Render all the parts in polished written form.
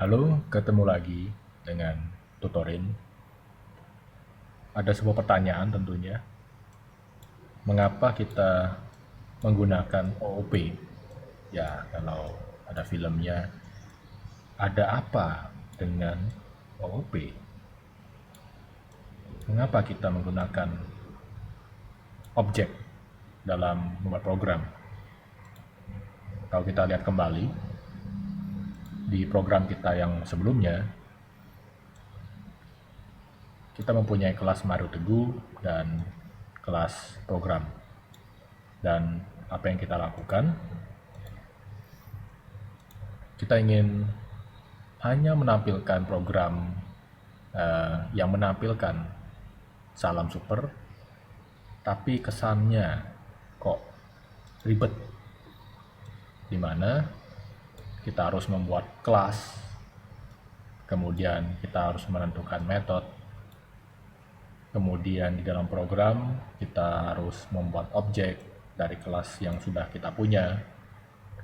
Lalu ketemu lagi dengan Tutorin. Ada sebuah pertanyaan tentunya, mengapa kita menggunakan OOP? Ya, kalau ada filmnya, ada apa dengan OOP? Mengapa kita menggunakan objek dalam membuat program? Kalau kita lihat kembali di program kita yang sebelumnya, kita mempunyai kelas Mario Teguh dan kelas program. Dan apa yang kita lakukan? Kita ingin hanya menampilkan program yang menampilkan salam super, tapi kesannya kok ribet, dimana kita harus membuat kelas, kemudian kita harus menentukan metode, kemudian di dalam program kita harus membuat objek dari kelas yang sudah kita punya,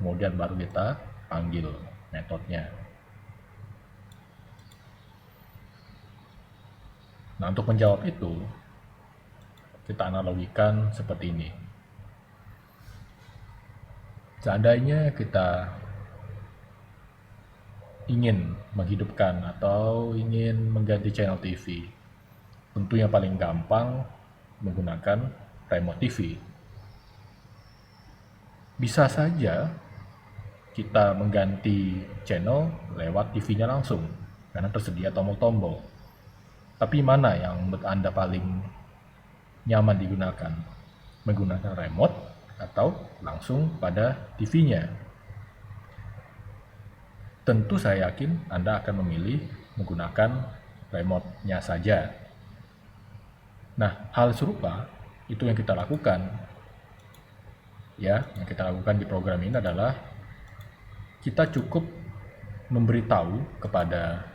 kemudian baru kita panggil metodenya. Nah, untuk menjawab itu, kita analogikan seperti ini. Seandainya kita ingin menghidupkan atau ingin mengganti channel TV, tentu yang paling gampang menggunakan remote TV. Bisa saja kita mengganti channel lewat TV-nya langsung, karena tersedia tombol-tombol. Tapi mana yang menurut Anda paling nyaman digunakan? Menggunakan remote atau langsung pada TV-nya? Tentu saya yakin Anda akan memilih menggunakan remote-nya saja. Nah, hal serupa itu yang kita lakukan. Ya, yang kita lakukan di program ini adalah kita cukup memberitahu kepada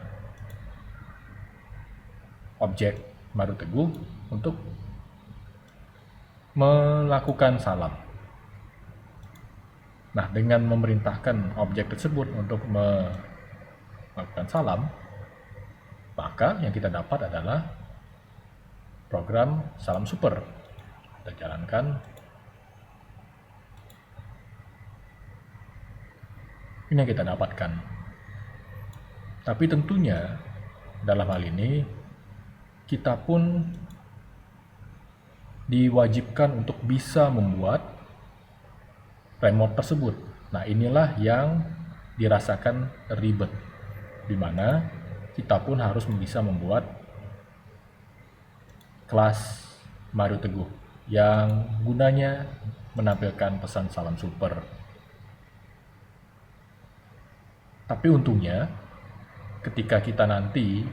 objek Mario Teguh untuk melakukan salam. Nah, dengan memerintahkan objek tersebut untuk melakukan salam, maka yang kita dapat adalah program salam super. Kita jalankan. Ini yang kita dapatkan. Tapi tentunya dalam hal ini kita pun diwajibkan untuk bisa membuat remote tersebut. Nah, inilah yang dirasakan ribet, di mana kita pun harus bisa membuat kelas Mario Teguh yang gunanya menampilkan pesan salam super. Tapi untungnya ketika kita nanti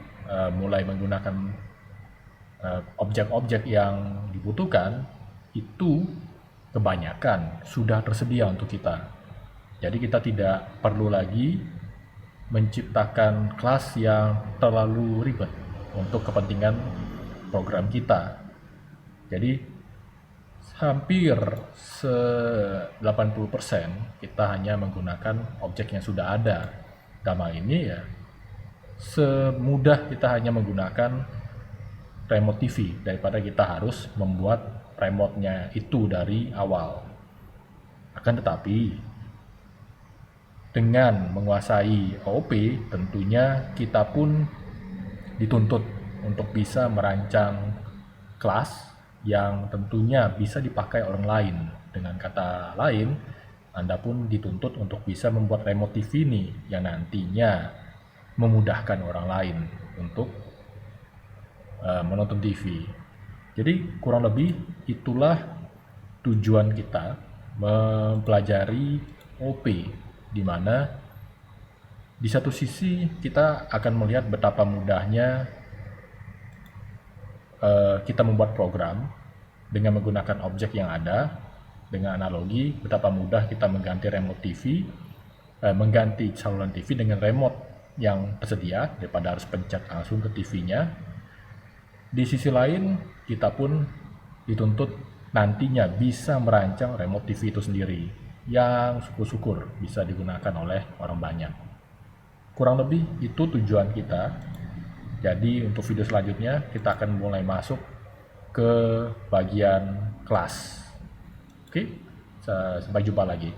mulai menggunakan objek-objek yang dibutuhkan, itu kebanyakan sudah tersedia untuk kita. Jadi kita tidak perlu lagi menciptakan kelas yang terlalu ribet untuk kepentingan program kita. Jadi hampir 80% kita hanya menggunakan objek yang sudah ada. Dalam hal ini ya semudah kita hanya menggunakan remote TV daripada kita harus membuat remote-nya itu dari awal. Akan tetapi dengan menguasai OOP, tentunya kita pun dituntut untuk bisa merancang kelas yang tentunya bisa dipakai orang lain. Dengan kata lain, Anda pun dituntut untuk bisa membuat remote TV ini yang nantinya memudahkan orang lain untuk menonton TV. Jadi kurang lebih itulah tujuan kita mempelajari OP, di mana di satu sisi kita akan melihat betapa mudahnya kita membuat program dengan menggunakan objek yang ada, dengan analogi betapa mudah kita mengganti remote TV, mengganti saluran TV dengan remote yang tersedia daripada harus pencet langsung ke TV-nya. Di sisi lain, kita pun dituntut nantinya bisa merancang remote TV itu sendiri, yang syukur-syukur bisa digunakan oleh orang banyak. kurang lebih itu tujuan kita. Jadi untuk video selanjutnya kita akan mulai masuk ke bagian kelas. Oke, sampai jumpa lagi.